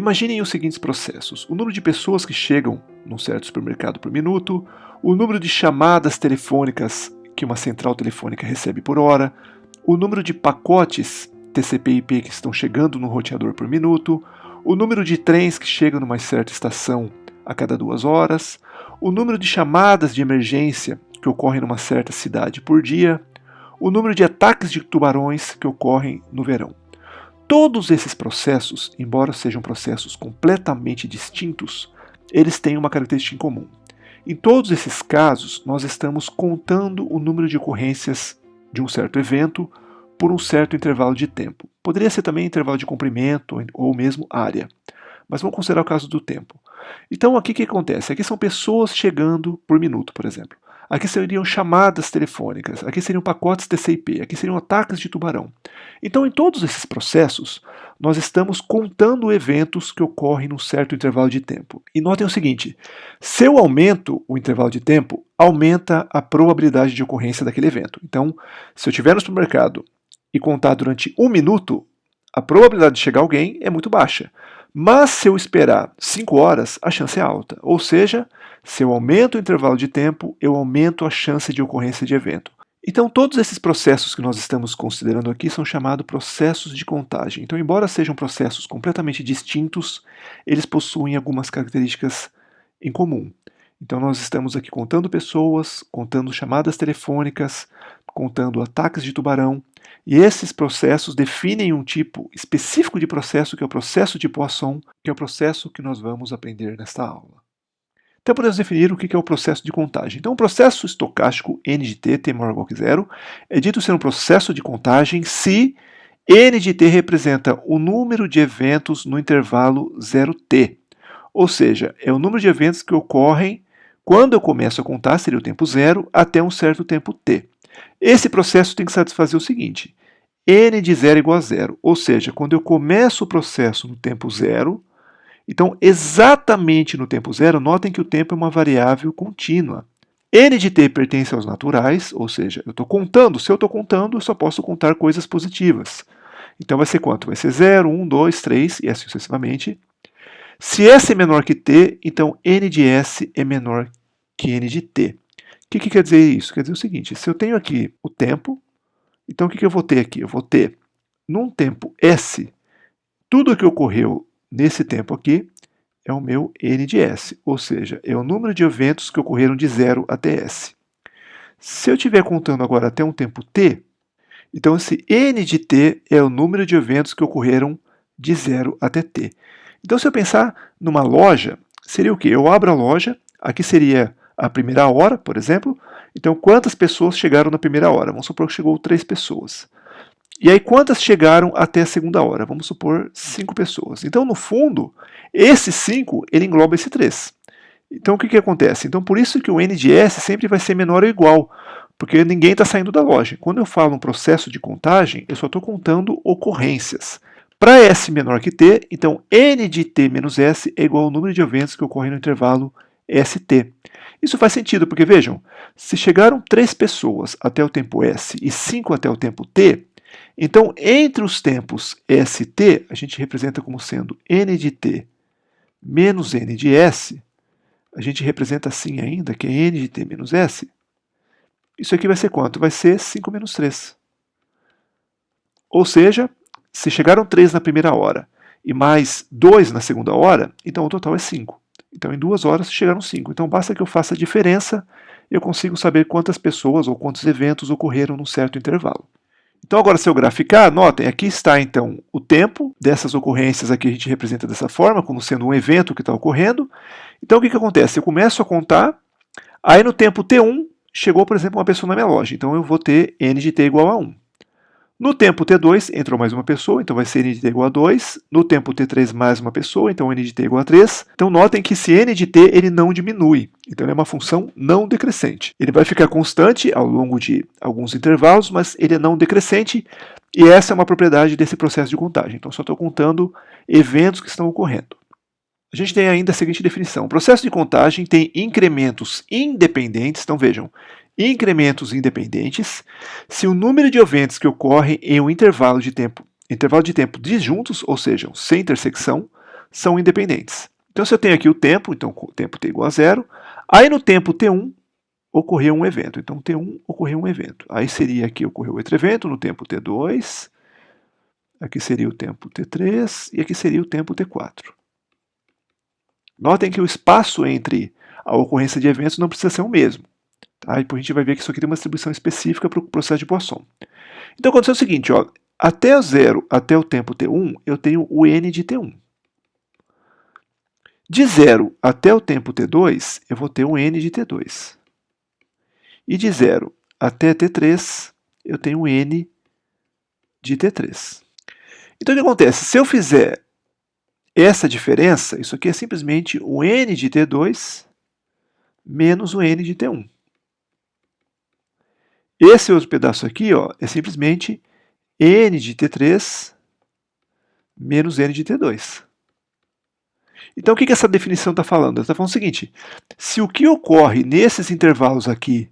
Imaginem os seguintes processos: o número de pessoas que chegam num certo supermercado por minuto, o número de chamadas telefônicas que uma central telefônica recebe por hora, o número de pacotes TCP/IP que estão chegando no roteador por minuto, o número de trens que chegam numa certa estação a cada 2 horas, o número de chamadas de emergência que ocorrem numa certa cidade por dia, o número de ataques de tubarões que ocorrem no verão. Todos esses processos, embora sejam processos completamente distintos, eles têm uma característica em comum. Em todos esses casos, nós estamos contando o número de ocorrências de um certo evento por um certo intervalo de tempo. Poderia ser também intervalo de comprimento ou mesmo área, mas vamos considerar o caso do tempo. Então aqui o que acontece? Aqui são pessoas chegando por minuto, por exemplo. Aqui seriam chamadas telefônicas, aqui seriam pacotes TCP, aqui seriam ataques de tubarão. Então, em todos esses processos, nós estamos contando eventos que ocorrem num certo intervalo de tempo. E notem o seguinte: se eu aumento o intervalo de tempo, aumenta a probabilidade de ocorrência daquele evento. Então, se eu estiver no supermercado e contar durante 1 minuto, a probabilidade de chegar alguém é muito baixa. Mas se eu esperar 5 horas, a chance é alta. Ou seja, se eu aumento o intervalo de tempo, eu aumento a chance de ocorrência de evento. Então, todos esses processos que nós estamos considerando aqui são chamados processos de contagem. Então, embora sejam processos completamente distintos, eles possuem algumas características em comum. Então, nós estamos aqui contando pessoas, contando chamadas telefônicas, contando ataques de tubarão, e esses processos definem um tipo específico de processo, que é o processo de Poisson, que é o processo que nós vamos aprender nesta aula. Então podemos definir o que é o processo de contagem. Então o processo estocástico n de t, t maior ou igual que zero, é dito ser um processo de contagem se n de t representa o número de eventos no intervalo 0t. Ou seja, é o número de eventos que ocorrem quando eu começo a contar, seria o tempo zero, até um certo tempo t. Esse processo tem que satisfazer o seguinte: n de 0 igual a zero, ou seja, quando eu começo o processo no tempo zero, então exatamente no tempo zero, notem que o tempo é uma variável contínua. N de t pertence aos naturais, ou seja, eu estou contando, se eu estou contando, eu só posso contar coisas positivas. Então vai ser quanto? Vai ser 0, 1, 2, 3 e assim sucessivamente. Se S é menor que t, então n de S é menor que n de t. O que quer dizer isso? Quer dizer o seguinte: se eu tenho aqui o tempo, então o que eu vou ter aqui? Eu vou ter, num tempo S, tudo o que ocorreu nesse tempo aqui é o meu n de S, ou seja, é o número de eventos que ocorreram de 0 até S. Se eu estiver contando agora até um tempo t, então esse n de t é o número de eventos que ocorreram de 0 até t. Então, se eu pensar numa loja, seria o quê? Eu abro a loja, aqui seria a primeira hora, por exemplo. Então, quantas pessoas chegaram na primeira hora? Vamos supor que chegou 3 pessoas. E aí, quantas chegaram até a segunda hora? Vamos supor 5 pessoas. Então, no fundo, esse 5, ele engloba esse 3. Então, o que acontece? Então, por isso que o n de S sempre vai ser menor ou igual, porque ninguém está saindo da loja. Quando eu falo um processo de contagem, eu só estou contando ocorrências. Para S menor que t, então n de t menos S é igual ao número de eventos que ocorrem no intervalo ST. Isso faz sentido, porque vejam, se chegaram 3 pessoas até o tempo S e 5 até o tempo t, então entre os tempos ST, a gente representa como sendo n de t menos n de S, a gente representa assim ainda, que é n de t menos S. Isso aqui vai ser quanto? Vai ser 5 menos 3. Ou seja, se chegaram 3 na primeira hora e mais 2 na segunda hora, então o total é 5. Então, em 2 horas chegaram 5. Então, basta que eu faça a diferença, eu consigo saber quantas pessoas ou quantos eventos ocorreram num certo intervalo. Então, agora, se eu graficar, notem, aqui está, então, o tempo dessas ocorrências. Aqui a gente representa dessa forma, como sendo um evento que está ocorrendo. Então, o que acontece? Eu começo a contar, aí no tempo t1, chegou, por exemplo, uma pessoa na minha loja. Então, eu vou ter n de t igual a 1. No tempo t2, entrou mais uma pessoa, então vai ser n de t igual a 2. No tempo t3, mais uma pessoa, então n de t igual a 3. Então notem que esse n de t ele não diminui, então ele é uma função não decrescente. Ele vai ficar constante ao longo de alguns intervalos, mas ele é não decrescente, e essa é uma propriedade desse processo de contagem. Então só estou contando eventos que estão ocorrendo. A gente tem ainda a seguinte definição: o processo de contagem tem incrementos independentes, então vejam, incrementos independentes, se o número de eventos que ocorrem em um intervalo de tempo disjuntos, ou seja, sem intersecção, são independentes. Então, se eu tenho aqui o tempo, então o tempo t igual a 0, aí no tempo t1 ocorreu um evento. Então, t1 ocorreu um evento. Aí seria aqui ocorreu outro evento no tempo t2, aqui seria o tempo t3 e aqui seria o tempo t4. Notem que o espaço entre a ocorrência de eventos não precisa ser o mesmo. Tá? E depois a gente vai ver que isso aqui tem uma distribuição específica para o processo de Poisson. Então aconteceu o seguinte, ó, até o 0 até o tempo t1, eu tenho o n de t1. De 0 até o tempo t2, eu vou ter o n de t2. E de 0 até t3, eu tenho o n de t3. Então o que acontece? Se eu fizer essa diferença, isso aqui é simplesmente o n de t2 menos o n de t1. Esse outro pedaço aqui, ó, é simplesmente n de t3 menos n de t2. Então, o que essa definição está falando? Ela está falando o seguinte, se o que ocorre nesses intervalos aqui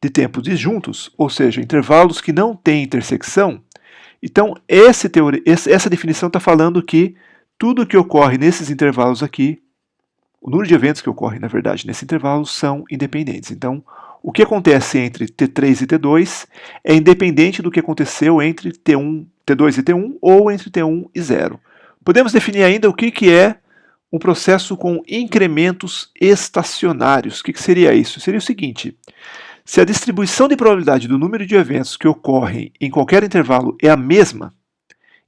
de tempo disjuntos, ou seja, intervalos que não têm intersecção, então essa definição está falando que tudo que ocorre nesses intervalos aqui, o número de eventos que ocorrem, na verdade, nesse intervalo são independentes. Então, o que acontece entre T3 e T2 é independente do que aconteceu entre T2 e T1 ou entre T1 e 0. Podemos definir ainda o que é um processo com incrementos estacionários. O que seria isso? Seria o seguinte, se a distribuição de probabilidade do número de eventos que ocorrem em qualquer intervalo é a mesma,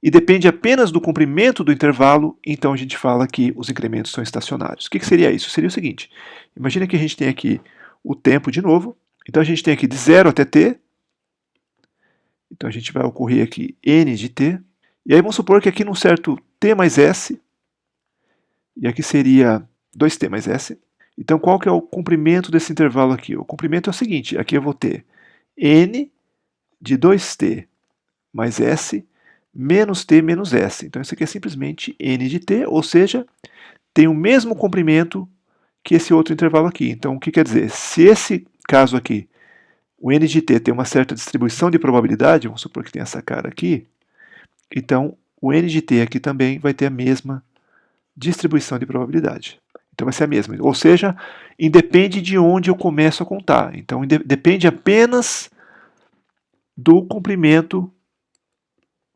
e depende apenas do comprimento do intervalo, então a gente fala que os incrementos são estacionários. O que seria isso? Seria o seguinte, imagina que a gente tem aqui o tempo de novo, então a gente tem aqui de 0 até t, então a gente vai ocorrer aqui n de t, e aí vamos supor que aqui num certo t mais s, e aqui seria 2t mais s, então qual que é o comprimento desse intervalo aqui? O comprimento é o seguinte, aqui eu vou ter n de 2t mais s menos t menos s. Então isso aqui é simplesmente n de t, ou seja, tem o mesmo comprimento que esse outro intervalo aqui. Então o que quer dizer? Se esse caso aqui, o n de t tem uma certa distribuição de probabilidade, vamos supor que tem essa cara aqui, então o n de t aqui também vai ter a mesma distribuição de probabilidade. Então vai ser a mesma. Ou seja, independe de onde eu começo a contar. Então depende apenas do comprimento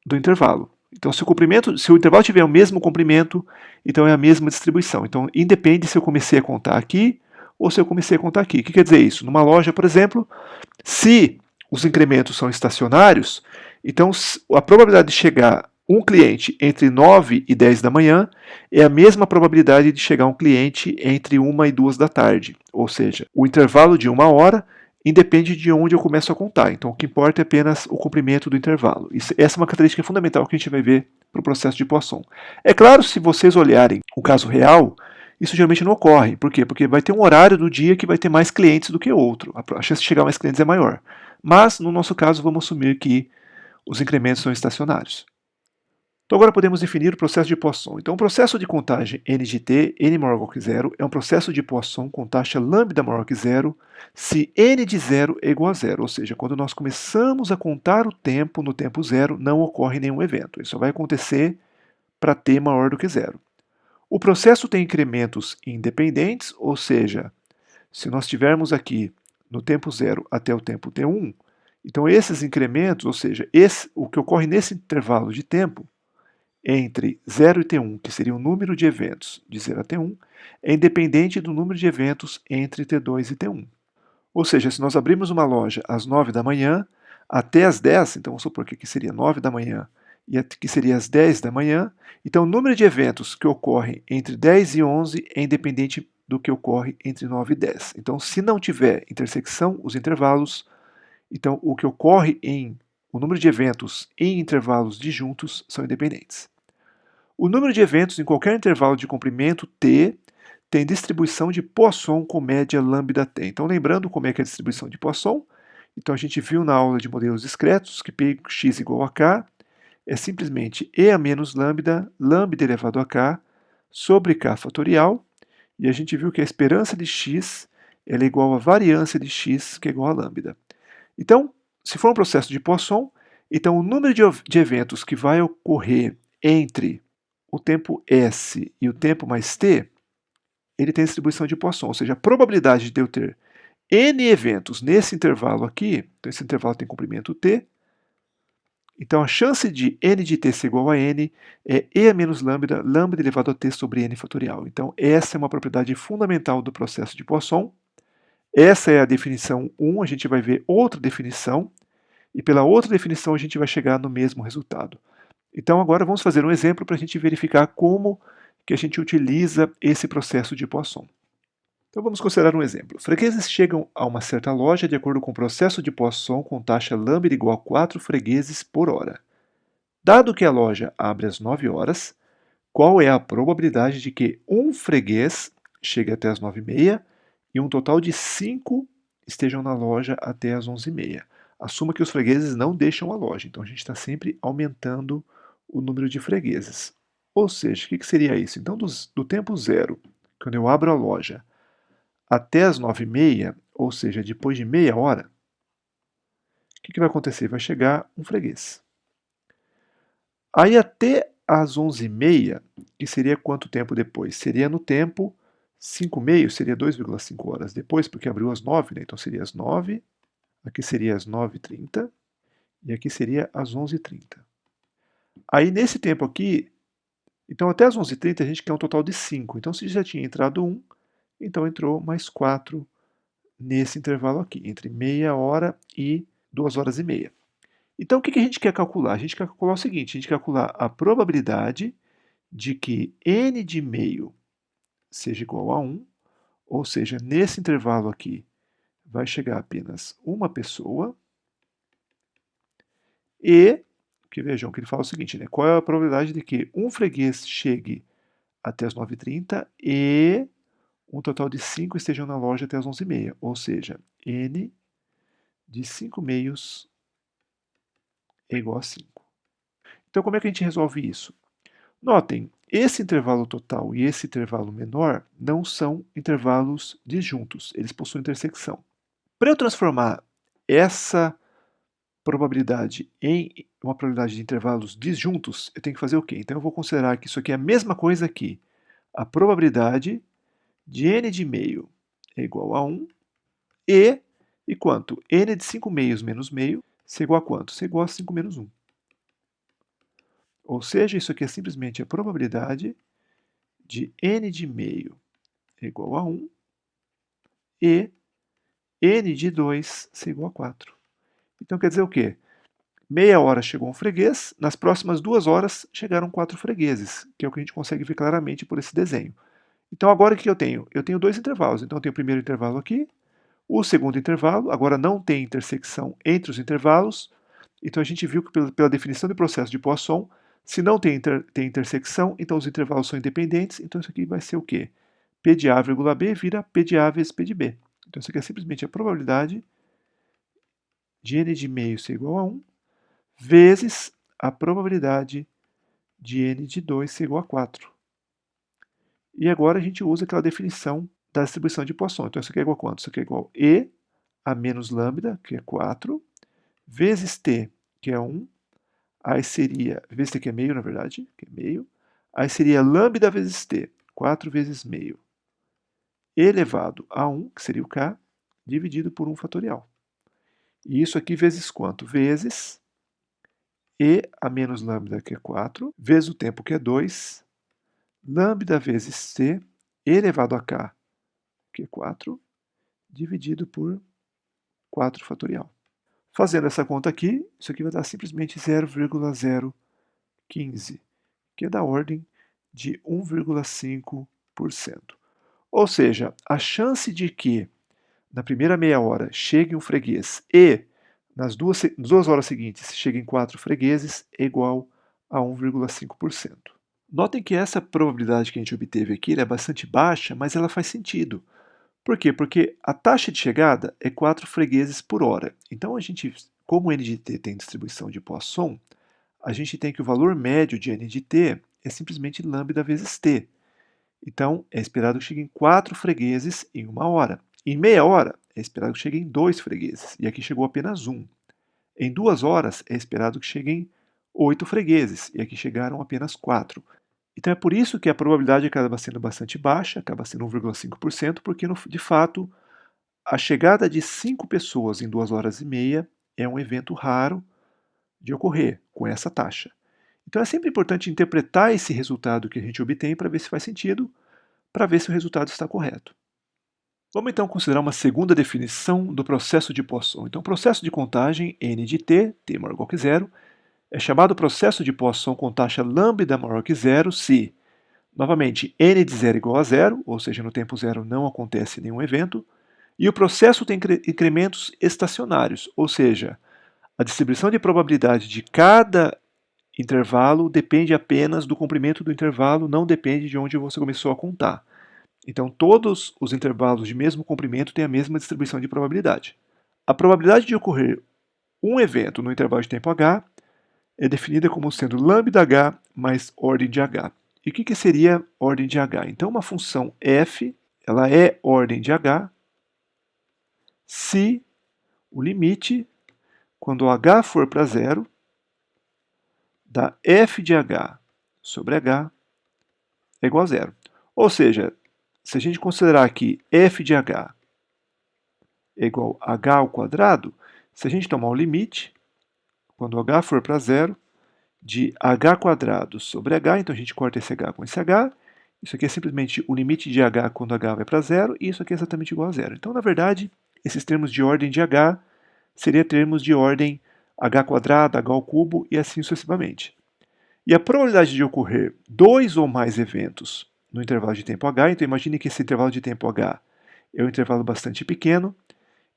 do intervalo. Então se o intervalo tiver o mesmo comprimento, então é a mesma distribuição. Então independe se eu comecei a contar aqui ou se eu comecei a contar aqui. O que quer dizer isso? Numa loja, por exemplo, se os incrementos são estacionários, então a probabilidade de chegar um cliente entre 9 e 10 da manhã é a mesma probabilidade de chegar um cliente entre 1 e 2 da tarde. Ou seja, o intervalo de 1 hora independe de onde eu começo a contar. Então, o que importa é apenas o comprimento do intervalo. Essa é uma característica fundamental que a gente vai ver para o processo de Poisson. É claro, se vocês olharem o caso real, isso geralmente não ocorre. Por quê? Porque vai ter um horário do dia que vai ter mais clientes do que outro. A chance de chegar mais clientes é maior. Mas, no nosso caso, vamos assumir que os incrementos são estacionários. Então agora podemos definir o processo de Poisson. Então o processo de contagem n de t, n maior que zero, é um processo de Poisson com taxa lambda maior que zero, se n de zero é igual a zero. Ou seja, quando nós começamos a contar o tempo no tempo zero, não ocorre nenhum evento. Isso só vai acontecer para t maior do que zero. O processo tem incrementos independentes, ou seja, se nós tivermos aqui no tempo zero até o tempo t1, então esses incrementos, ou seja, o que ocorre nesse intervalo de tempo, entre 0 e T1, que seria o número de eventos de 0 a T1, é independente do número de eventos entre T2 e T1. Ou seja, se nós abrimos uma loja às 9 da manhã até às 10, então vamos supor que aqui seria 9 da manhã e aqui seria às 10 da manhã, então o número de eventos que ocorrem entre 10 e 11 é independente do que ocorre entre 9 e 10. Então, se não tiver intersecção, os intervalos, então o que ocorre o número de eventos em intervalos disjuntos são independentes. O número de eventos em qualquer intervalo de comprimento t tem distribuição de Poisson com média lambda t. Então, lembrando como é que é a distribuição de Poisson, então a gente viu na aula de modelos discretos que Px igual a k é simplesmente e a menos lambda, lambda elevado a k, sobre k fatorial, e a gente viu que a esperança de x ela é igual à variância de x, que é igual a lambda. Então, se for um processo de Poisson, então o número de eventos que vai ocorrer entre o tempo S e o tempo mais T, ele tem distribuição de Poisson, ou seja, a probabilidade de eu ter N eventos nesse intervalo aqui, então esse intervalo tem comprimento T, então a chance de N de T ser igual a N é E a menos lambda, lambda elevado a T sobre N fatorial. Então essa é uma propriedade fundamental do processo de Poisson. Essa é a definição 1, a gente vai ver outra definição, e pela outra definição a gente vai chegar no mesmo resultado. Então agora vamos fazer um exemplo para a gente verificar como que a gente utiliza esse processo de Poisson. Então vamos considerar um exemplo. Fregueses chegam a uma certa loja de acordo com o processo de Poisson com taxa lambda igual a 4 fregueses por hora. Dado que a loja abre às 9 horas, qual é a probabilidade de que um freguês chegue até às 9h30 e um total de 5 estejam na loja até às 11h30? Assuma que os fregueses não deixam a loja, então a gente está sempre aumentando o número de fregueses. Ou seja, o que seria isso? Então, do tempo zero, quando eu abro a loja, até as 9h30, ou seja, depois de meia hora, o que vai acontecer? Vai chegar um freguês. Aí até às 11h30, que seria quanto tempo depois? Seria no tempo 5h30, seria 2,5 horas depois, porque abriu às 9, né? Então seria às 9, aqui seria às 9h30 e aqui seria às 11h30. Aí nesse tempo aqui, então até às 11h30 a gente quer um total de 5. Então se já tinha entrado 1, então entrou mais 4 nesse intervalo aqui, entre meia hora e 2h30. Então o que a gente quer calcular? A gente quer calcular o seguinte, a gente quer calcular a probabilidade de que n de meio seja igual a 1, ou seja, nesse intervalo aqui vai chegar apenas uma pessoa, e, que vejam que ele fala o seguinte, né? Qual é a probabilidade de que um freguês chegue até as 9h30 e um total de 5 estejam na loja até as 11h30, ou seja, n de 5 meios é igual a 5. Então como é que a gente resolve isso? Notem, esse intervalo total e esse intervalo menor não são intervalos disjuntos, eles possuem intersecção. Para eu transformar essa probabilidade em uma probabilidade de intervalos disjuntos, eu tenho que fazer o quê? Então eu vou considerar que isso aqui é a mesma coisa que a probabilidade de n de meio é igual a 1 e quanto? N de 5 meios menos meio, isso é igual a quanto? Isso é igual a 5 menos 1. Ou seja, isso aqui é simplesmente a probabilidade de n de meio é igual a 1 e n de 2 é igual a 4. Então quer dizer o quê? Meia hora chegou um freguês, nas próximas 2 horas chegaram 4 fregueses, que é o que a gente consegue ver claramente por esse desenho. Então agora o que eu tenho? Eu tenho 2 intervalos. Então eu tenho o primeiro intervalo aqui, o segundo intervalo, agora não tem intersecção entre os intervalos, então a gente viu que pela definição de processo de Poisson, se não tem intersecção, então os intervalos são independentes, então isso aqui vai ser o quê? P de A, vírgula B vira P de A vezes P de B. Então isso aqui é simplesmente a probabilidade de n de meio ser igual a 1, vezes a probabilidade de n de 2 ser igual a 4. E agora a gente usa aquela definição da distribuição de Poisson. Então isso aqui é igual a quanto? Isso aqui é igual a E a menos lambda, que é 4, vezes T, que é 1, aí seria, vezes T que é meio, na verdade, que é meio, aí seria lambda vezes T, 4 vezes meio, elevado a 1, que seria o K, dividido por 1 fatorial. E isso aqui vezes quanto? Vezes E a menos lambda, que é 4, vezes o tempo, que é 2, lambda vezes T elevado a K, que é 4, dividido por 4 fatorial. Fazendo essa conta aqui, isso aqui vai dar simplesmente 0,015, que é da ordem de 1,5%. Ou seja, a chance de que na primeira meia hora chegue um freguês e nas 2 horas seguintes cheguem 4 fregueses é igual a 1,5%. Notem que essa probabilidade que a gente obteve aqui é bastante baixa, mas ela faz sentido. Por quê? Porque a taxa de chegada é 4 fregueses por hora. Então, como o n de t tem distribuição de Poisson, a gente tem que o valor médio de n de t é simplesmente lambda vezes t. Então, é esperado que cheguem 4 fregueses em 1 hora. Em meia hora, é esperado que cheguem 2 fregueses, e aqui chegou apenas 1. Em 2 horas, é esperado que cheguem 8 fregueses, e aqui chegaram apenas 4. Então é por isso que a probabilidade acaba sendo bastante baixa, acaba sendo 1,5%, porque de fato a chegada de 5 pessoas em 2 horas e meia é um evento raro de ocorrer com essa taxa. Então é sempre importante interpretar esse resultado que a gente obtém para ver se faz sentido, para ver se o resultado está correto. Vamos então considerar uma segunda definição do processo de Poisson. Então, o processo de contagem n de t, t maior ou igual que zero, é chamado processo de Poisson com taxa lambda maior que zero se, novamente, n de zero igual a zero, ou seja, no tempo zero não acontece nenhum evento, e o processo tem incrementos estacionários, ou seja, a distribuição de probabilidade de cada intervalo depende apenas do comprimento do intervalo, não depende de onde você começou a contar. Então, todos os intervalos de mesmo comprimento têm a mesma distribuição de probabilidade. A probabilidade de ocorrer um evento no intervalo de tempo h é definida como sendo lambda h mais ordem de h. E o que seria ordem de h? Então, uma função f ela é ordem de h se o limite, quando h for para zero, da f de h sobre h é igual a zero. Ou seja, se a gente considerar que f de h é igual a h ao quadrado, se a gente tomar o limite, quando h for para zero, de h quadrado sobre h, então a gente corta esse h com esse h, isso aqui é simplesmente o limite de h quando h vai para zero, e isso aqui é exatamente igual a zero. Então, na verdade, esses termos de ordem de h seriam termos de ordem h quadrado, h ao cubo e assim sucessivamente. E a probabilidade de ocorrer dois ou mais eventos no intervalo de tempo h, então imagine que esse intervalo de tempo h é um intervalo bastante pequeno,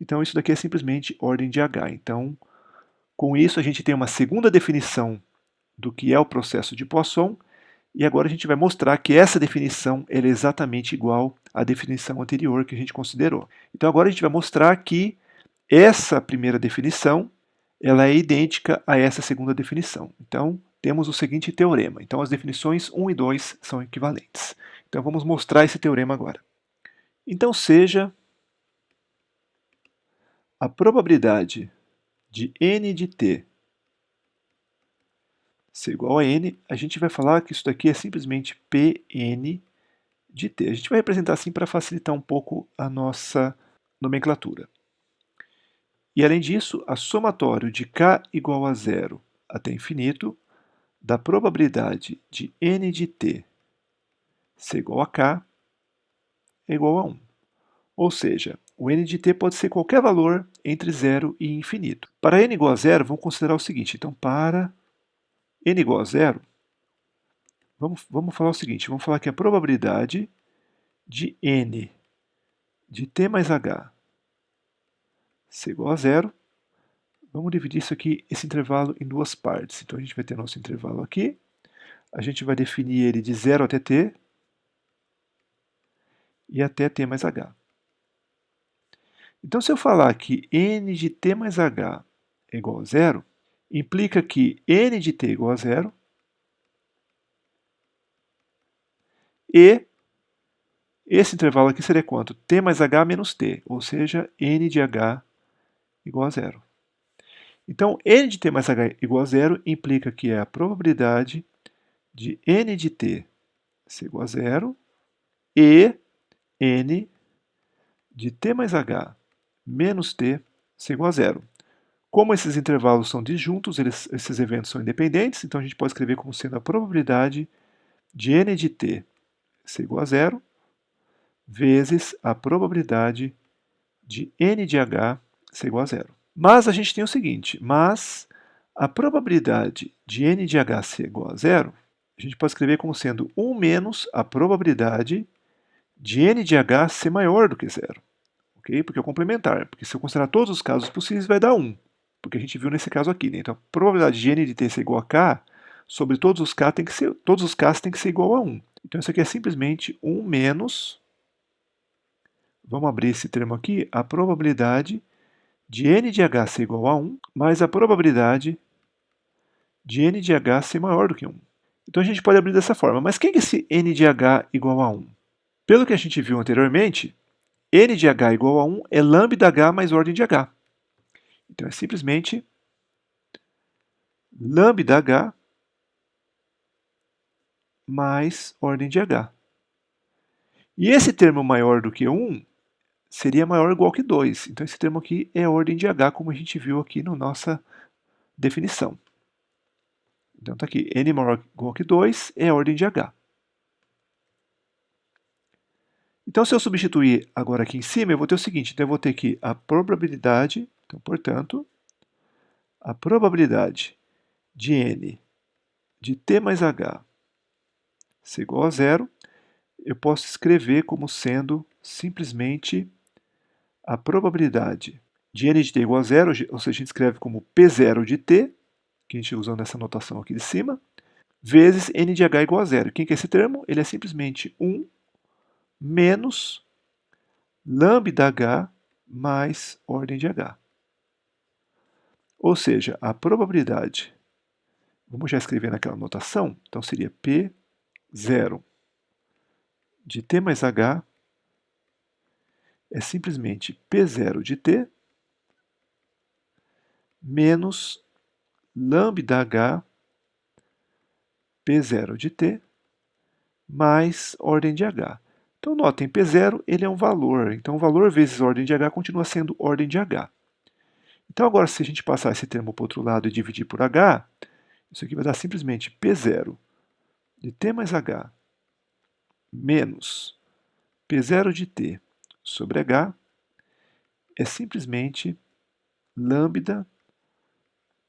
então isso daqui é simplesmente ordem de h. Então, com isso a gente tem uma segunda definição do que é o processo de Poisson, e agora a gente vai mostrar que essa definição é exatamente igual à definição anterior que a gente considerou. Então agora a gente vai mostrar que essa primeira definição ela é idêntica a essa segunda definição. Então temos o seguinte teorema. Então as definições 1 e 2 são equivalentes. Então vamos mostrar esse teorema agora. Então seja a probabilidade de n de t ser igual a n, a gente vai falar que isso daqui é simplesmente Pn de t. A gente vai representar assim para facilitar um pouco a nossa nomenclatura. E além disso, a somatório de k igual a zero até infinito da probabilidade de n de t ser igual a k é igual a 1. Ou seja, o n de t pode ser qualquer valor entre 0 e infinito. Para n igual a zero, vamos considerar o seguinte. Então, para n igual a zero, vamos falar o seguinte. Vamos falar que a probabilidade de n de t mais h ser igual a zero, vamos dividir isso aqui, esse intervalo, em duas partes. Então, a gente vai ter nosso intervalo aqui. A gente vai definir ele de 0 até t e até t mais h. Então, se eu falar que n de t mais h é igual a zero, implica que n de t é igual a zero e esse intervalo aqui seria quanto? T mais h menos t, ou seja, n de h igual a zero. Então, n de t mais h igual a zero implica que é a probabilidade de n de t ser igual a zero e n de t mais h menos t ser igual a zero. Como esses intervalos são disjuntos, esses eventos são independentes, então a gente pode escrever como sendo a probabilidade de n de t ser igual a zero vezes a probabilidade de n de h ser igual a zero. Mas a gente tem o seguinte, mas a probabilidade de n de h ser igual a zero, a gente pode escrever como sendo 1 menos a probabilidade de n de h ser maior do que zero. Okay? Porque é complementar, porque se eu considerar todos os casos possíveis vai dar 1, porque a gente viu nesse caso aqui. Né? Então a probabilidade de n de t ser igual a k sobre todos os k tem que ser, todos os k's tem que ser igual a 1. Então isso aqui é simplesmente 1 menos, vamos abrir esse termo aqui, a probabilidade de n de h ser igual a 1, mais a probabilidade de n de h ser maior do que 1. Então a gente pode abrir dessa forma. Mas quem é esse n de h igual a 1? Pelo que a gente viu anteriormente, n de h igual a 1 é lambda h mais ordem de h. Então é simplesmente lambda h mais ordem de H. E esse termo maior do que 1 seria maior ou igual que 2. Então esse termo aqui é ordem de H, como a gente viu aqui na nossa definição. Então está aqui, n maior ou igual que 2 é a ordem de H. Então, se eu substituir agora aqui em cima, eu vou ter o seguinte, então eu vou ter aqui a probabilidade, então, portanto, a probabilidade de n de t mais h ser igual a zero, eu posso escrever como sendo simplesmente a probabilidade de n de t igual a zero, ou seja, a gente escreve como P0 de t, que a gente usa nessa notação aqui de cima, vezes n de h igual a zero. Quem que é esse termo? Ele é simplesmente 1 menos lambda h mais ordem de h. Ou seja, a probabilidade, vamos já escrever naquela notação, então seria P0 de t mais h é simplesmente P0 de t menos lambda h P0 de t mais ordem de h. Então notem, P0 ele é um valor, então o valor vezes ordem de h continua sendo ordem de h. Então agora se a gente passar esse termo para o outro lado e dividir por h, isso aqui vai dar simplesmente P0 de t mais h menos P0 de t sobre h é simplesmente lambda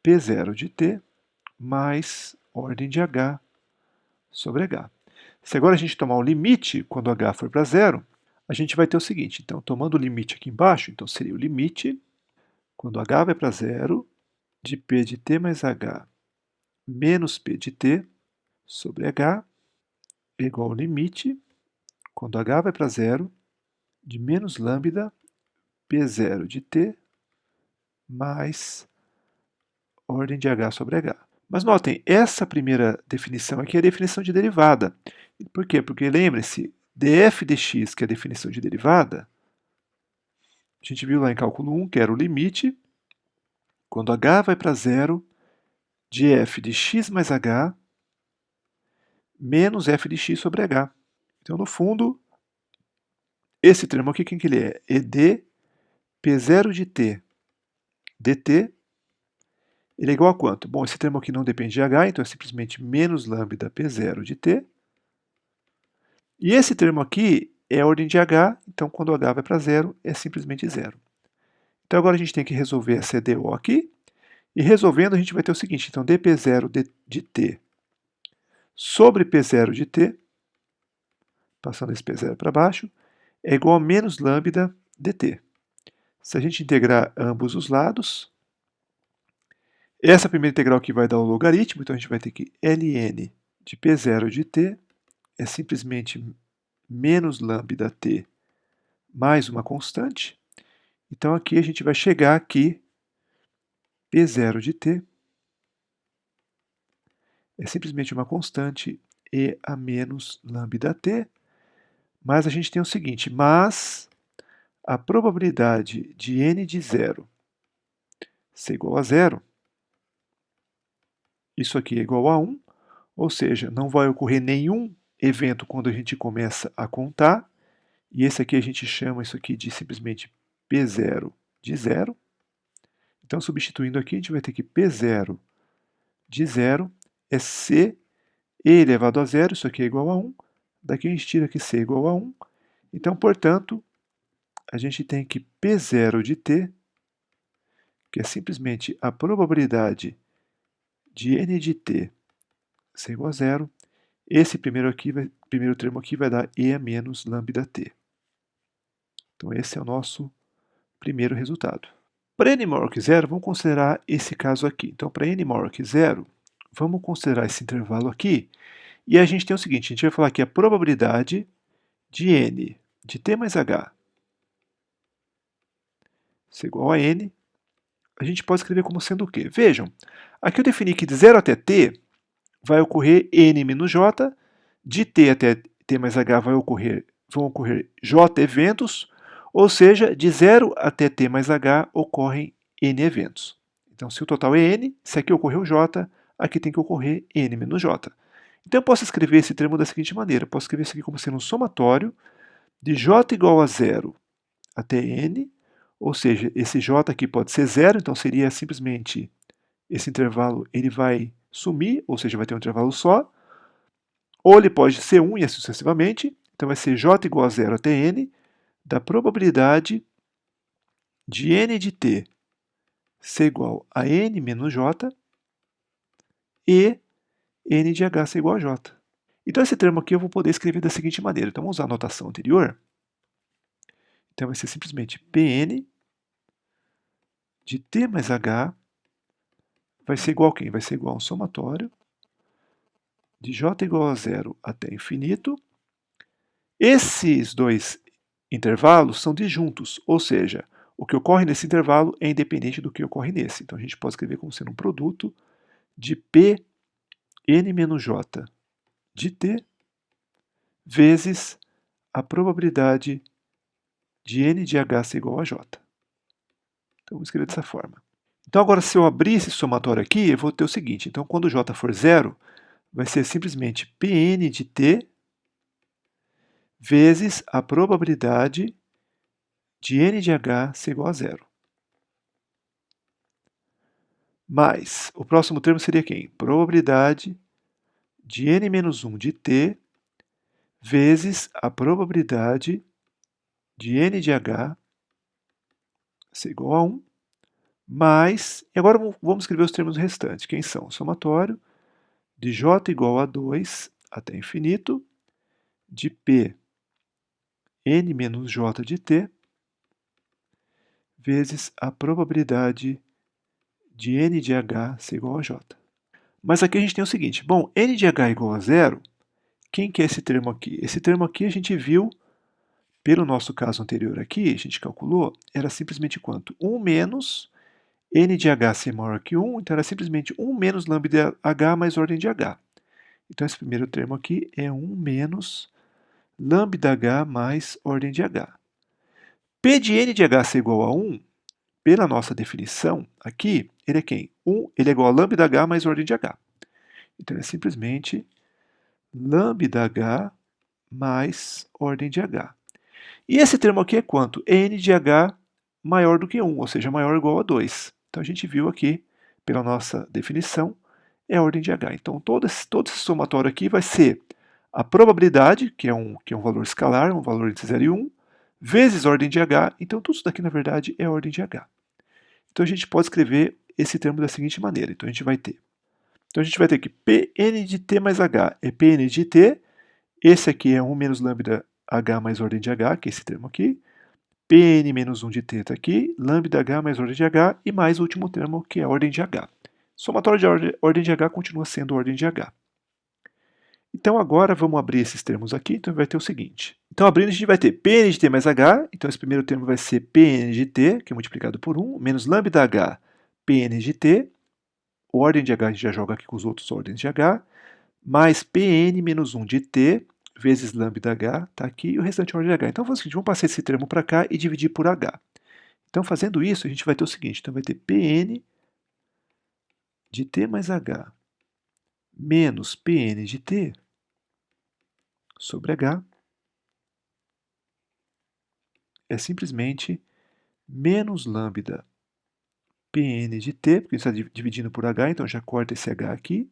P0 de t mais ordem de h sobre h. Se agora a gente tomar o limite, quando h for para zero, a gente vai ter o seguinte, então tomando o limite aqui embaixo, então seria o limite, quando h vai para zero, de p de t mais h menos p de t sobre h é igual ao limite, quando h vai para zero, de menos lambda P0 de t mais ordem de h sobre h. Mas notem, essa primeira definição aqui é a definição de derivada. Por quê? Porque lembre-se, df dx, que é a definição de derivada, a gente viu lá em cálculo 1 que era o limite, quando h vai para zero, de f de x mais h menos f de x sobre h. Então, no fundo, esse termo aqui, quem que ele é? ED P0 de t dt, ele é igual a quanto? Bom, esse termo aqui não depende de h, então é simplesmente menos lambda P0 de t. E esse termo aqui é a ordem de h, então quando h vai para zero, é simplesmente zero. Então agora a gente tem que resolver essa EDO aqui, e resolvendo a gente vai ter o seguinte, então dp0 de t sobre p0 de t, passando esse p0 para baixo, é igual a menos lambda dt. Se a gente integrar ambos os lados, essa primeira integral aqui vai dar o logaritmo, então a gente vai ter que ln de p0 de t é simplesmente menos lambda t mais uma constante. Então aqui a gente vai chegar aqui, P0 de t é simplesmente uma constante e a menos lambda t, mas a gente tem o seguinte, mas a probabilidade de n de zero ser igual a zero, isso aqui é igual a 1, ou seja, não vai ocorrer nenhum evento quando a gente começa a contar, e esse aqui a gente chama isso aqui de simplesmente P0 de zero. Então, substituindo aqui, a gente vai ter que P0 de zero é C e elevado a zero, isso aqui é igual a 1. Daqui a gente tira que C é igual a 1. Então, portanto, a gente tem que P0 de t, que é simplesmente a probabilidade de n de t ser igual a zero. Esse primeiro termo aqui vai dar e a menos lambda t. Então, esse é o nosso primeiro resultado. Para n maior que zero, vamos considerar esse caso aqui. Então, para n maior que zero, vamos considerar esse intervalo aqui. E a gente tem o seguinte, a gente vai falar que a probabilidade de n de t mais h ser igual a n, a gente pode escrever como sendo o quê? Vejam, aqui eu defini que de 0 até t vai ocorrer n menos j, de t até t mais h vão ocorrer j eventos, ou seja, de 0 até t mais h ocorrem n eventos. Então, se o total é n, se aqui ocorreu j, aqui tem que ocorrer n menos j. Então eu posso escrever esse termo da seguinte maneira, eu posso escrever isso aqui como sendo um somatório de j igual a 0 até n, ou seja, esse j aqui pode ser 0, então seria simplesmente esse intervalo ele vai sumir, ou seja, vai ter um intervalo só, ou ele pode ser 1 e assim sucessivamente, então vai ser j igual a 0 até n, da probabilidade de n de t ser igual a n menos j e n de h ser igual a j. Então esse termo aqui eu vou poder escrever da seguinte maneira, então vamos usar a notação anterior, então vai ser simplesmente Pn de t mais h vai ser igual a quem? Vai ser igual a um somatório de j igual a 0 até infinito. Esses dois intervalos são disjuntos, ou seja, o que ocorre nesse intervalo é independente do que ocorre nesse. Então a gente pode escrever como sendo um produto de P n menos j de t vezes a probabilidade de n de h ser igual a j. Então vou escrever dessa forma. Então agora se eu abrir esse somatório aqui, eu vou ter o seguinte, então quando j for 0, vai ser simplesmente Pn de t vezes a probabilidade de n de h ser igual a 0. Mais, o próximo termo seria quem? Probabilidade de n menos 1 de t vezes a probabilidade de n de h ser igual a 1, mais, e agora vamos escrever os termos restantes, quem são? Somatório de j igual a 2 até infinito, de p n menos j de t, vezes a probabilidade de n de h ser igual a j. Mas aqui a gente tem o seguinte, bom, n de h igual a 0, quem que é esse termo aqui? Esse termo aqui a gente viu, pelo nosso caso anterior aqui, a gente calculou, era simplesmente quanto? 1 menos n de h ser maior que 1, então era simplesmente 1 menos lambda h mais ordem de h. Então esse primeiro termo aqui é 1 menos lambda h mais ordem de h. P de n de h ser igual a 1, pela nossa definição aqui, ele é quem? Ele é igual a lambda h mais ordem de h. Então é simplesmente lambda h mais ordem de h. E esse termo aqui é quanto? N de h maior do que 1, ou seja, maior ou igual a 2. Então a gente viu aqui, pela nossa definição, é a ordem de h. Então todo esse somatório aqui vai ser a probabilidade, que é um valor escalar, um valor entre 0 e 1, vezes a ordem de h. Então tudo isso daqui, na verdade, é a ordem de h. Então a gente pode escrever esse termo da seguinte maneira. Então a gente vai ter que Pn de t mais h é Pn de t, esse aqui é 1 menos lambda h mais ordem de h, que é esse termo aqui, Pn menos 1 de t está aqui, lambda h mais ordem de h, e mais o último termo, que é a ordem de h. Somatório de ordem de h continua sendo ordem de h. Então agora vamos abrir esses termos aqui, então vai ter o seguinte. Então abrindo a gente vai ter Pn de t mais h, então esse primeiro termo vai ser Pn de t, que é multiplicado por 1, menos lambda h Pn de t, ordem de h a gente já joga aqui com os outros ordens de h, mais Pn menos 1 de t, vezes lambda h, está aqui, e o restante é ordem de h. Então vamos passar esse termo para cá e dividir por h. Então fazendo isso, a gente vai ter o seguinte, então vai ter Pn de t mais h menos Pn de t sobre h é simplesmente menos lambda Pn de t, porque está dividindo por h, então já corta esse h aqui,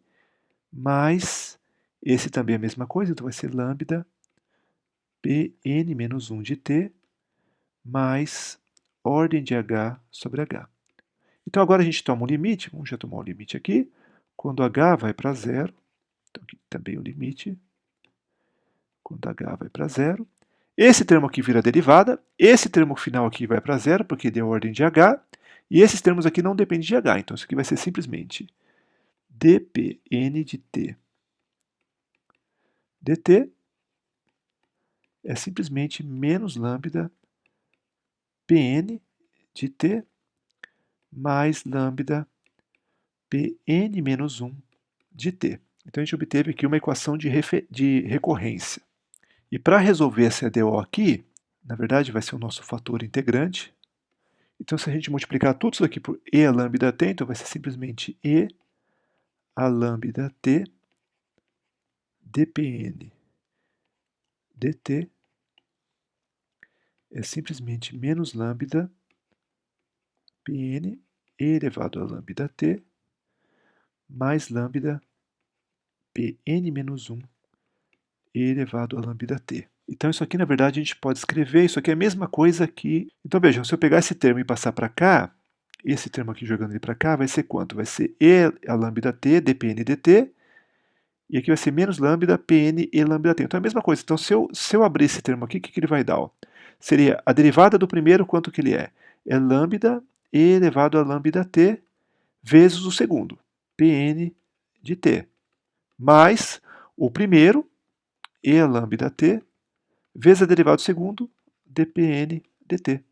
mais esse também é a mesma coisa, então vai ser lambda Pn menos 1 de t mais ordem de h sobre h. Então agora a gente toma um limite, vamos já tomar um limite aqui, quando h vai para zero, então aqui também o limite, quando h vai para zero, esse termo aqui vira derivada, esse termo final aqui vai para zero, porque deu ordem de h, e esses termos aqui não dependem de h, então isso aqui vai ser simplesmente dpn de t dt é simplesmente menos lambda Pn de t mais lambda Pn menos 1 de t. Então a gente obteve aqui uma equação de recorrência. E para resolver essa EDO aqui, na verdade vai ser o nosso fator integrante. Então se a gente multiplicar tudo isso aqui por e a lambda t, então vai ser simplesmente e a lambda t dPn dt é simplesmente menos lambda Pn elevado a lambda t mais lambda Pn menos 1 elevado a lambda t. Então isso aqui, na verdade, a gente pode escrever, isso aqui é a mesma coisa que... Então vejam, se eu pegar esse termo e passar para cá, esse termo aqui jogando ele para cá, vai ser quanto? Vai ser e a lambda t, dpn dt, e aqui vai ser menos lambda pn e lambda t. Então é a mesma coisa. Então se eu abrir esse termo aqui, o que ele vai dar? Ó? Seria a derivada do primeiro, quanto que ele é? É lambda e elevado a lambda t vezes o segundo, pn de t, mais o primeiro, e a lambda t, vezes a derivada do segundo, dpn dt.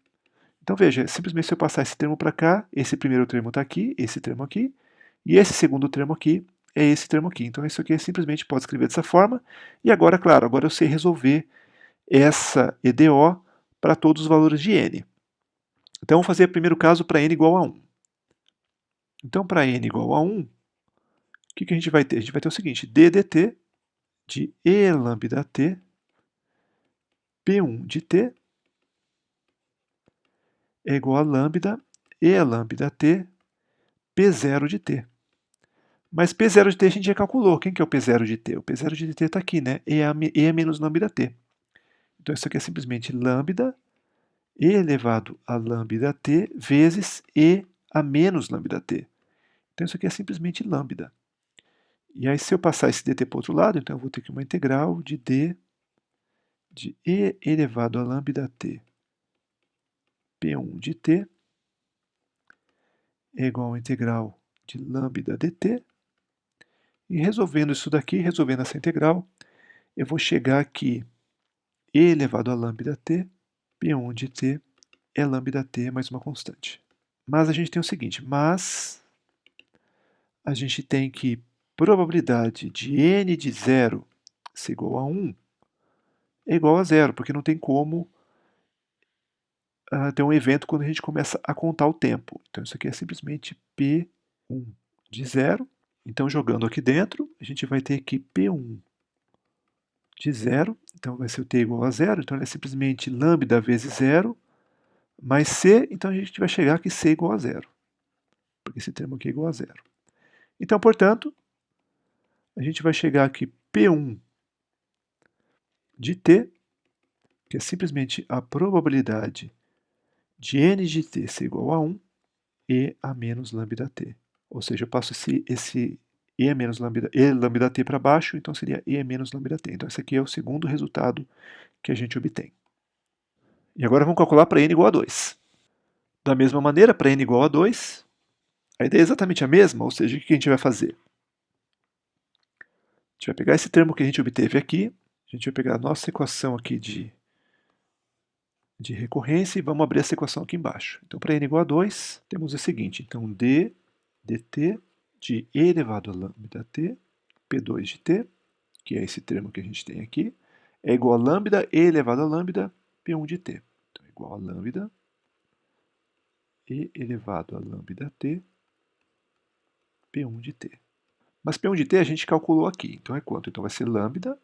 Então veja, simplesmente se eu passar esse termo para cá, esse primeiro termo está aqui, esse termo aqui, e esse segundo termo aqui é esse termo aqui. Então isso aqui simplesmente pode escrever dessa forma. E agora, claro, agora eu sei resolver essa EDO para todos os valores de n. Então vamos fazer o primeiro caso para n igual a 1. Então para n igual a 1, o que a gente vai ter? A gente vai ter o seguinte, d dt de e lambda t, p1 de t, é igual a lambda e lambda t, p0 de t. Mas P0 de t a gente já calculou. Quem que é o P0 de t? O P0 de t está aqui, né? E é menos lambda t. Então isso aqui é simplesmente lambda e elevado a lambda t vezes e a menos lambda t. Então isso aqui é simplesmente lambda. E aí se eu passar esse dt para o outro lado, então eu vou ter aqui uma integral de d de e elevado a lambda t p1 de t é igual a integral de lambda dt. E resolvendo isso daqui, resolvendo essa integral, eu vou chegar aqui e elevado a lambda t, p1 de t é lambda t mais uma constante. Mas a gente tem o seguinte, a gente tem que probabilidade de n de 0 ser igual a 1 é igual a zero, porque não tem como ter um evento quando a gente começa a contar o tempo. Então isso aqui é simplesmente p1 de 0. Então jogando aqui dentro, a gente vai ter aqui p1 de 0, então vai ser o t igual a 0, então ele é simplesmente lambda vezes 0, mais c, então a gente vai chegar aqui c igual a 0, porque esse termo aqui é igual a 0. Então, portanto, a gente vai chegar aqui p1 de t, que é simplesmente a probabilidade de n de t ser igual a 1, e a menos lambda t. Ou seja, eu passo esse e a menos lambda t para baixo, então seria e menos lambda t. Então esse aqui é o segundo resultado que a gente obtém. E agora vamos calcular para n igual a 2. Da mesma maneira, para n igual a 2, a ideia é exatamente a mesma, ou seja, o que a gente vai fazer? A gente vai pegar esse termo que a gente obteve aqui, a gente vai pegar a nossa equação aqui de recorrência e vamos abrir essa equação aqui embaixo. Então, para n igual a 2, temos o seguinte, então d dt de e elevado a lambda t, p2 de t, que é esse termo que a gente tem aqui, é igual a lambda e elevado a lambda p1 de t. Então, é igual a lambda e elevado a lambda t, p1 de t. Mas P1 de t a gente calculou aqui, então é quanto? Então vai ser lambda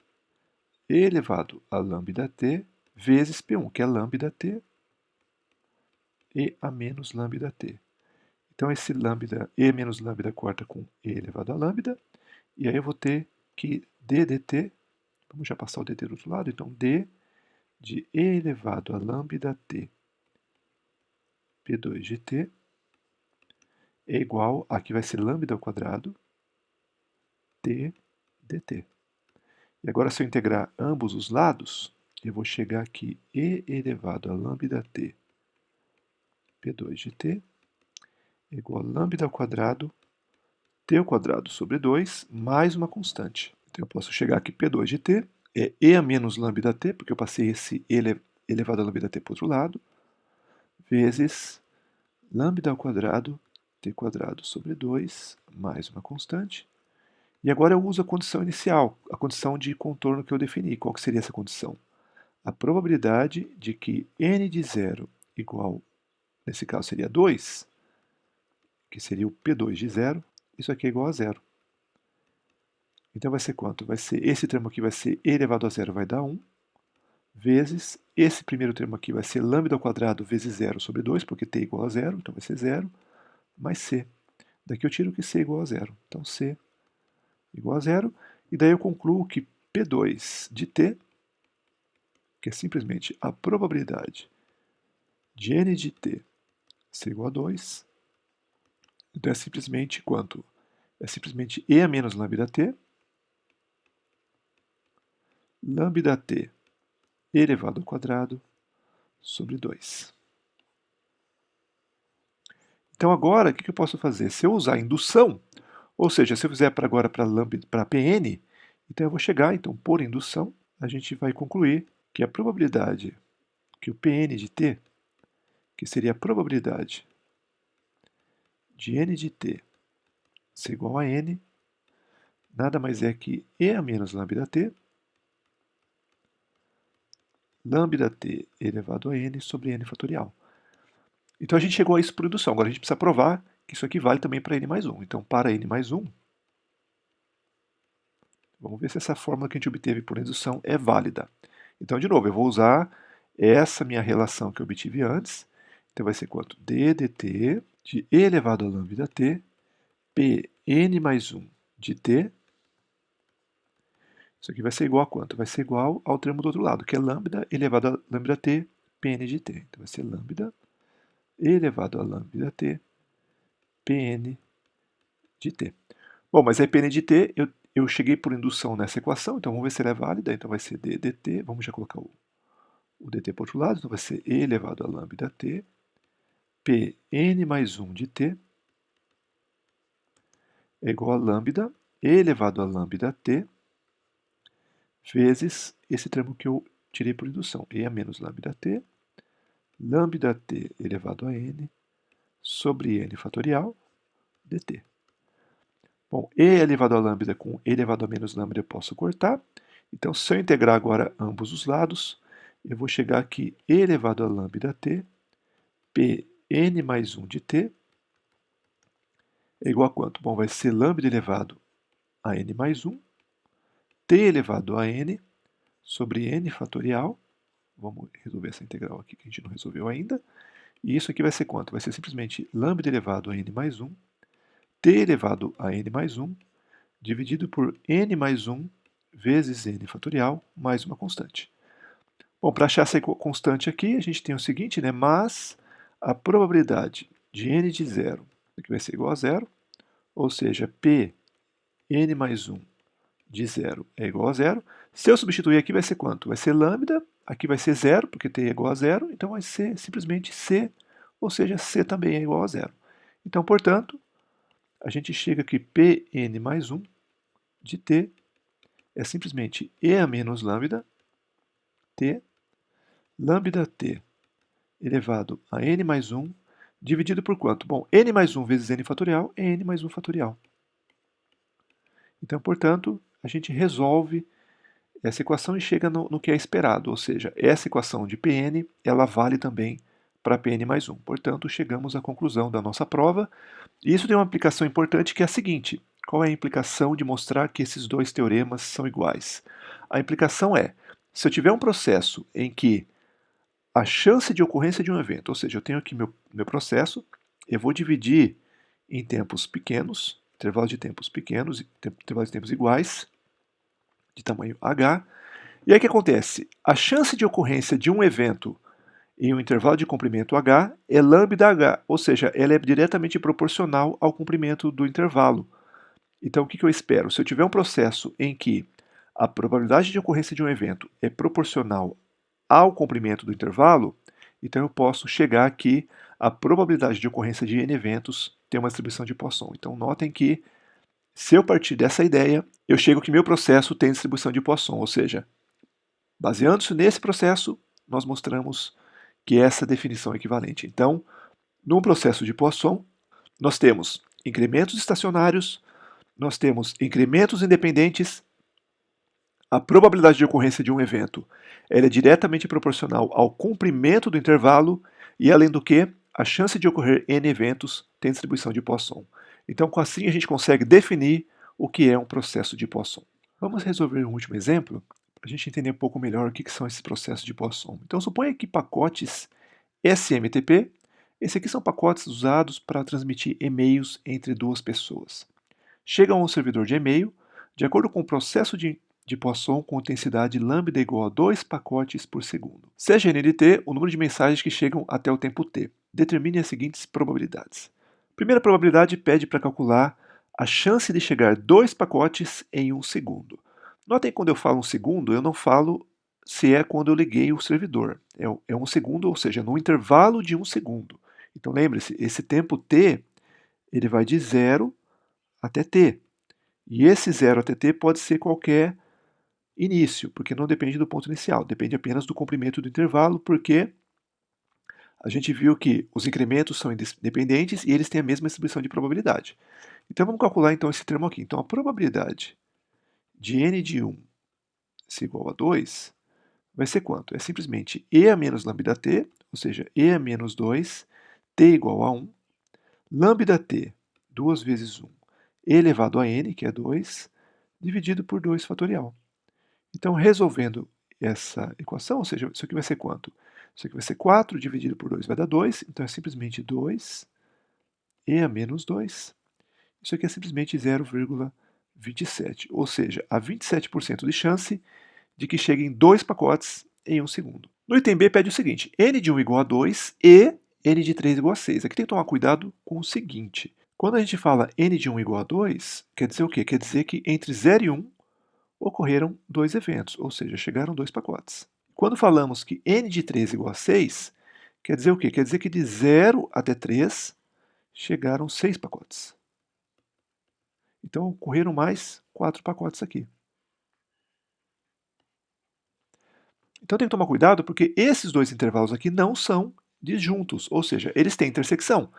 elevado a lambda t vezes P1, que é lambda t e a menos lambda t. Então esse lambda e menos lambda corta com e elevado a lambda, e aí eu vou ter que d dt, vamos já passar o dt do outro lado, então d de e elevado a lambda t P2 de t é igual, aqui vai ser lambda ao quadrado, t dt. E agora, se eu integrar ambos os lados, eu vou chegar aqui e elevado a lambda t p2 de t é igual a lambda ao quadrado t ao quadrado sobre 2 mais uma constante. Então eu posso chegar aqui p2 de t é e a menos lambda t, porque eu passei esse elevado a lambda t para o outro lado, vezes lambda ao quadrado t quadrado sobre 2 mais uma constante. E agora eu uso a condição inicial, a condição de contorno que eu defini. Qual que seria essa condição? A probabilidade de que n de 0 igual, nesse caso seria 2, que seria o P2 de 0, isso aqui é igual a 0. Então vai ser quanto? Vai ser, esse termo aqui vai ser e elevado a zero, vai dar 1, vezes, esse primeiro termo aqui vai ser lambda ao quadrado vezes 0 sobre 2, porque t é igual a 0, então vai ser 0, mais c. Daqui eu tiro que c é igual a 0. Então c igual a 0, e daí eu concluo que P2 de t, que é simplesmente a probabilidade de n de t ser igual a 2, então é simplesmente quanto? É simplesmente e a menos lambda t elevado ao quadrado sobre 2. Então agora, o que eu posso fazer? Se eu usar indução, ou seja, se eu fizer agora para Pn, então eu vou chegar, então por indução, a gente vai concluir que a probabilidade que o Pn de t, que seria a probabilidade de n de t ser igual a n, nada mais é que e a menos lambda t elevado a n sobre n fatorial. Então a gente chegou a isso por indução. Agora a gente precisa provar que isso aqui vale também para n mais 1. Então, para n mais 1, vamos ver se essa fórmula que a gente obteve por indução é válida. Então, de novo, eu vou usar essa minha relação que eu obtive antes. Então vai ser quanto? d dt de e elevado a lambda t, p n mais 1 de t. Isso aqui vai ser igual a quanto? Vai ser igual ao termo do outro lado, que é lambda elevado a lambda t, pn de t. Então vai ser lambda elevado a lambda t, pn de t. Bom, mas aí pn de t, eu cheguei por indução nessa equação, então vamos ver se ela é válida. Então vai ser d dt, vamos já colocar o dt para o outro lado, então vai ser e elevado a lambda t, pn mais 1 de t, é igual a lambda e elevado a lambda t, vezes esse termo que eu tirei por indução, e a menos lambda t elevado a n sobre n fatorial dt. Bom, e elevado a lambda com e elevado a menos lambda eu posso cortar. Então, se eu integrar agora ambos os lados, eu vou chegar aqui e elevado a lambda t, pn mais 1 de t, é igual a quanto? Bom, vai ser lambda elevado a n mais 1, t elevado a n sobre n fatorial. Vamos resolver essa integral aqui que a gente não resolveu ainda. E isso aqui vai ser quanto? Vai ser simplesmente lambda elevado a n mais 1, t elevado a n mais 1, dividido por n mais 1 vezes n fatorial mais uma constante. Bom, para achar essa constante aqui, a gente tem o seguinte, né? Mas a probabilidade de n de 0, que vai ser igual a 0, ou seja, p n mais 1 de 0 é igual a 0. Se eu substituir aqui, vai ser quanto? Vai ser lambda, aqui vai ser 0, porque t é igual a 0, então vai ser simplesmente c, ou seja, c também é igual a 0. Então, portanto, a gente chega que Pn mais 1 de t é simplesmente e a menos lambda t elevado a n mais 1 dividido por quanto? Bom, n mais 1 vezes n fatorial é n mais 1 fatorial. Então, portanto, a gente resolve essa equação e chega no que é esperado, ou seja, essa equação de Pn, ela vale também para Pn mais 1. Portanto, chegamos à conclusão da nossa prova. E isso tem uma aplicação importante que é a seguinte: qual é a implicação de mostrar que esses dois teoremas são iguais? A implicação é, se eu tiver um processo em que a chance de ocorrência de um evento, ou seja, eu tenho aqui meu processo, eu vou dividir em tempos pequenos, intervalos de tempos pequenos, intervalos de tempos iguais, de tamanho h. E aí o que acontece? A chance de ocorrência de um evento em um intervalo de comprimento h é lambda h, ou seja, ela é diretamente proporcional ao comprimento do intervalo. Então, o que eu espero? Se eu tiver um processo em que a probabilidade de ocorrência de um evento é proporcional ao comprimento do intervalo, então eu posso chegar aqui a probabilidade de ocorrência de n eventos tem uma distribuição de Poisson. Então, notem que, se eu partir dessa ideia, eu chego que meu processo tem distribuição de Poisson, ou seja, baseando-se nesse processo, nós mostramos que essa definição é equivalente. Então, num processo de Poisson, nós temos incrementos estacionários, nós temos incrementos independentes, a probabilidade de ocorrência de um evento ela é diretamente proporcional ao comprimento do intervalo e, além do que, a chance de ocorrer n eventos tem distribuição de Poisson. Então, assim a gente consegue definir o que é um processo de Poisson. Vamos resolver um último exemplo para a gente entender um pouco melhor o que são esses processos de Poisson. Então, suponha que pacotes SMTP, esses aqui são pacotes usados para transmitir e-mails entre duas pessoas. Chegam ao servidor de e-mail de acordo com o processo de Poisson com intensidade lambda igual a 2 pacotes por segundo. Seja n de t o número de mensagens que chegam até o tempo t. Determine as seguintes probabilidades. Primeira probabilidade pede para calcular a chance de chegar 2 pacotes em 1 segundo. Notem que quando eu falo 1 segundo, eu não falo se é quando eu liguei o servidor. É 1 segundo, ou seja, no intervalo de 1 segundo. Então lembre-se, esse tempo t ele vai de 0 até t. E esse 0 até t pode ser qualquer início, porque não depende do ponto inicial, depende apenas do comprimento do intervalo, porque a gente viu que os incrementos são independentes e eles têm a mesma distribuição de probabilidade. Então vamos calcular então esse termo aqui. Então a probabilidade de n de 1 ser igual a 2 vai ser quanto? É simplesmente e a menos lambda t, ou seja, e a menos 2, t igual a 1, lambda t, 2 vezes 1, elevado a n, que é 2, dividido por 2 fatorial. Então, resolvendo essa equação, ou seja, isso aqui vai ser quanto? Isso aqui vai ser 4 dividido por 2 vai dar 2, então é simplesmente 2 e a menos 2. Isso aqui é simplesmente 0,27, ou seja, há 27% de chance de que cheguem 2 pacotes em 1 segundo. No item B pede o seguinte, n de 1 igual a 2 e n de 3 igual a 6. Aqui tem que tomar cuidado com o seguinte, quando a gente fala n de 1 igual a 2, quer dizer o quê? Quer dizer que entre 0 e 1 ocorreram 2 eventos, ou seja, chegaram 2 pacotes. Quando falamos que n de 3 igual a 6, quer dizer o quê? Quer dizer que de 0 até 3 chegaram 6 pacotes. Então, ocorreram mais 4 pacotes aqui. Então tem que tomar cuidado porque esses dois intervalos aqui não são disjuntos, ou seja, eles têm intersecção.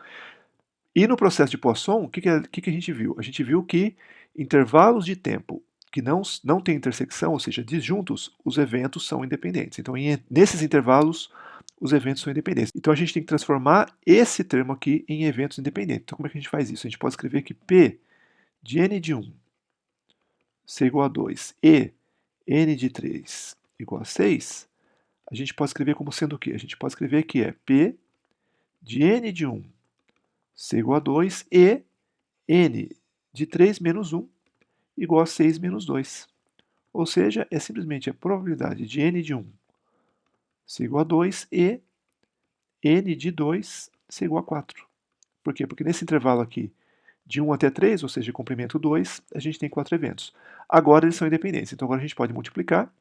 E no processo de Poisson, o que a gente viu? A gente viu que intervalos de tempo que não têm intersecção, ou seja, disjuntos, os eventos são independentes. Então, nesses intervalos, os eventos são independentes. Então, a gente tem que transformar esse termo aqui em eventos independentes. Então, como é que a gente faz isso? A gente pode escrever que P de n de 1 ser igual a 2 e n de 3 igual a 6, a gente pode escrever como sendo o quê? A gente pode escrever que é P de n de 1 ser igual a 2 e n de 3 menos 1 igual a 6 menos 2. Ou seja, é simplesmente a probabilidade de n de 1 ser igual a 2 e n de 2 ser igual a 4. Por quê? Porque nesse intervalo aqui, de 1 até 3, ou seja, comprimento 2, a gente tem 4 eventos. Agora eles são independentes, então agora a gente pode multiplicar.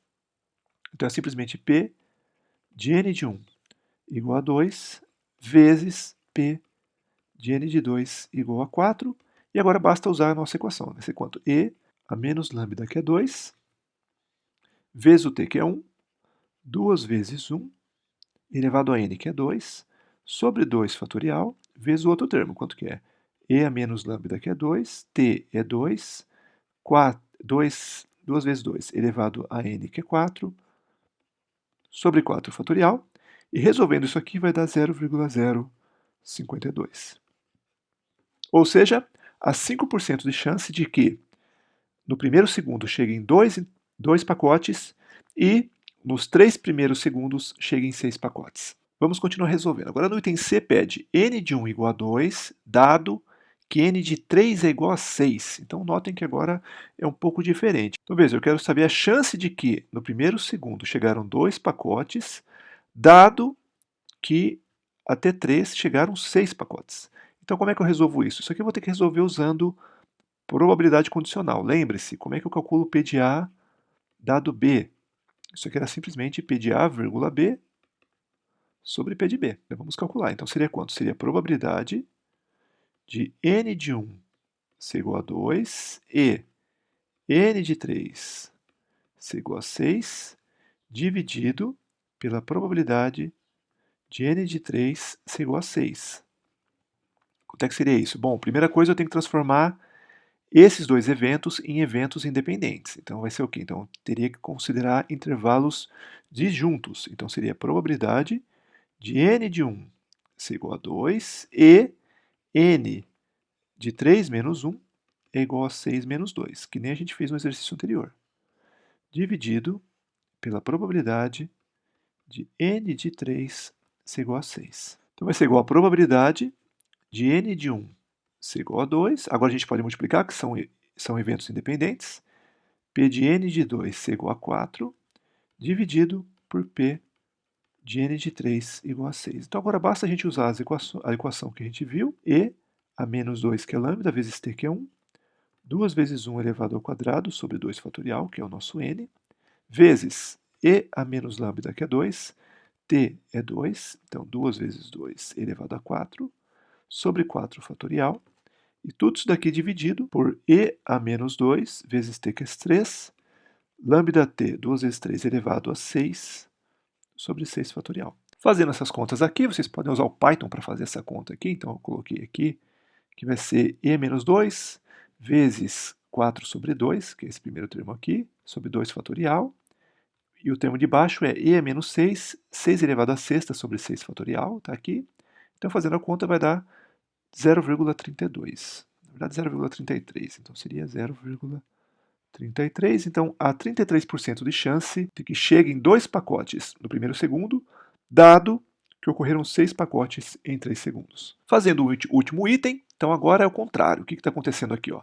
Então é simplesmente P de n de 1 igual a 2 vezes P de n de 2 igual a 4. E agora basta usar a nossa equação. Vai ser quanto? E a menos lambda, que é 2, vezes o t, que é 1, 2 vezes 1, elevado a n, que é 2, sobre 2 fatorial, vezes o outro termo, quanto que é? E a menos lambda, que é 2, t é 2, 2 vezes 2, elevado a n, que é 4, sobre 4 fatorial, e resolvendo isso aqui vai dar 0,052. Ou seja, há 5% de chance de que no primeiro segundo cheguem 2 pacotes e nos 3 primeiros segundos cheguem 6 pacotes. Vamos continuar resolvendo. Agora no item C pede n de 1 igual a 2, dado que n de 3 é igual a 6. Então notem que agora é um pouco diferente. Então veja, eu quero saber a chance de que no primeiro segundo chegaram 2 pacotes, dado que até 3 chegaram 6 pacotes. Então como é que eu resolvo isso? Isso aqui eu vou ter que resolver usando probabilidade condicional. Lembre-se, como é que eu calculo P de A dado B? Isso aqui era simplesmente P de A, vírgula B, sobre P de B. Então, vamos calcular. Então, seria quanto? Seria a probabilidade de n de 1 ser igual a 2 e n de 3 ser igual a 6, dividido pela probabilidade de n de 3 ser igual a 6. Quanto é que seria isso? Bom, primeira coisa, eu tenho que transformar esses dois eventos em eventos independentes. Então, vai ser o quê? Então, teria que considerar intervalos disjuntos. Então, seria a probabilidade de n de 1 ser igual a 2 e n de 3 menos 1 é igual a 6 menos 2, que nem a gente fez no exercício anterior, dividido pela probabilidade de n de 3 ser igual a 6. Então vai ser igual a probabilidade de n de 1 ser igual a 2. Agora a gente pode multiplicar, que são eventos independentes. P de n de 2 ser igual a 4, dividido por P de n de 3 igual a 6. Então agora basta a gente usar a equação que a gente viu, e a menos 2, que é lambda, vezes t, que é 1, 2 vezes 1 elevado ao quadrado sobre 2 fatorial, que é o nosso n, vezes e a menos lambda, que é 2, t é 2, então 2 vezes 2 elevado a 4, sobre 4 fatorial, e tudo isso daqui dividido por e a menos 2 vezes t, que é 3, lambda t, 2 vezes 3 elevado a 6, sobre 6 fatorial. Fazendo essas contas aqui, vocês podem usar o Python para fazer essa conta aqui, então eu coloquei aqui que vai ser e menos 2 vezes 4 sobre 2, que é esse primeiro termo aqui, sobre 2 fatorial, e o termo de baixo é e menos 6, 6 elevado a sexta sobre 6 fatorial, está aqui. Então, fazendo a conta, vai dar 0,32. Na verdade, 0,33, então seria 0,33. Então, há 33% de chance de que cheguem 2 pacotes no primeiro segundo, dado que ocorreram 6 pacotes em 3 segundos. Fazendo o último item, então agora é o contrário. O que está acontecendo aqui? Ó?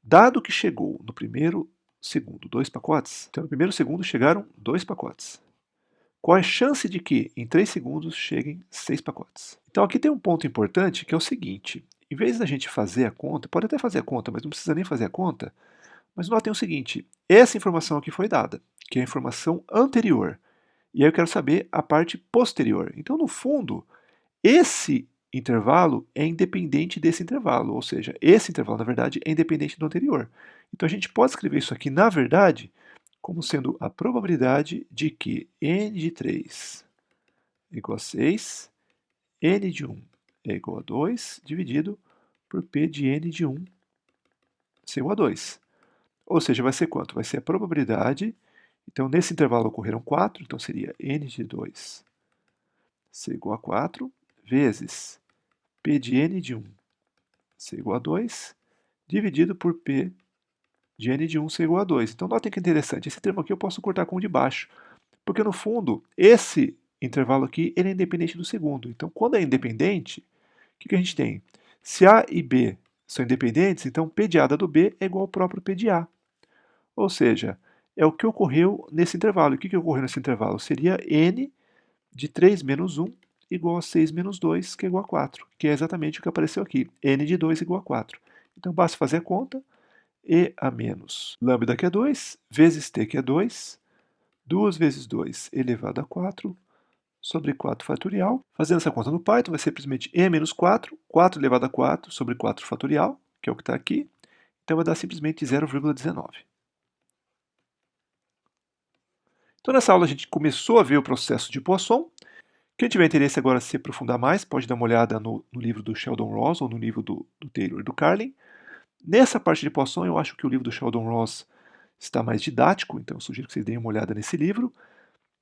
Dado que chegou no primeiro segundo 2 pacotes, então no primeiro segundo chegaram 2 pacotes. Qual é a chance de que em 3 segundos cheguem 6 pacotes? Então aqui tem um ponto importante que é o seguinte: em vez da gente fazer a conta, pode até fazer a conta, mas não precisa nem fazer a conta, mas notem o seguinte: essa informação aqui foi dada, que é a informação anterior. E aí eu quero saber a parte posterior. Então, no fundo, esse intervalo é independente desse intervalo, ou seja, esse intervalo, na verdade, é independente do anterior. Então, a gente pode escrever isso aqui, na verdade, como sendo a probabilidade de que n de 3 é igual a 6, n de 1 é igual a 2, dividido por p de n de 1 ser igual a 2. Ou seja, vai ser quanto? Vai ser a probabilidade. Então, nesse intervalo ocorreram 4, então seria n de 2 ser igual a 4, vezes p de n de 1 ser igual a 2, dividido por p de n de 1 ser igual a 2. Então, notem que interessante, esse termo aqui eu posso cortar com o de baixo, porque no fundo, esse intervalo aqui ele é independente do segundo. Então, quando é independente, o que a gente tem? Se A e B são independentes, então P de A dado B é igual ao próprio P de A. Ou seja, é o que ocorreu nesse intervalo. E o que ocorreu nesse intervalo? Seria n de 3 menos 1 igual a 6 menos 2, que é igual a 4, que é exatamente o que apareceu aqui. N de 2 igual a 4. Então, basta fazer a conta. E a menos lambda, que é 2, vezes t, que é 2, 2 vezes 2 elevado a 4, sobre 4 fatorial. Fazendo essa conta no Python, vai ser simplesmente e menos 4, 4 elevado a 4 sobre 4 fatorial, que é o que está aqui. Então, vai dar simplesmente 0,19. Então, nessa aula, a gente começou a ver o processo de Poisson. Quem tiver interesse agora em se aprofundar mais, pode dar uma olhada no livro do Sheldon Ross ou no livro do Taylor e do Carlin. Nessa parte de Poisson, eu acho que o livro do Sheldon Ross está mais didático, então eu sugiro que vocês deem uma olhada nesse livro.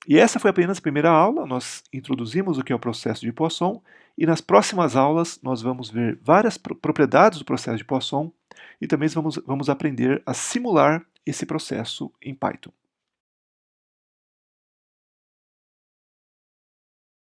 E essa foi apenas a primeira aula, nós introduzimos o que é o processo de Poisson, e nas próximas aulas nós vamos ver várias propriedades do processo de Poisson, e também vamos aprender a simular esse processo em Python.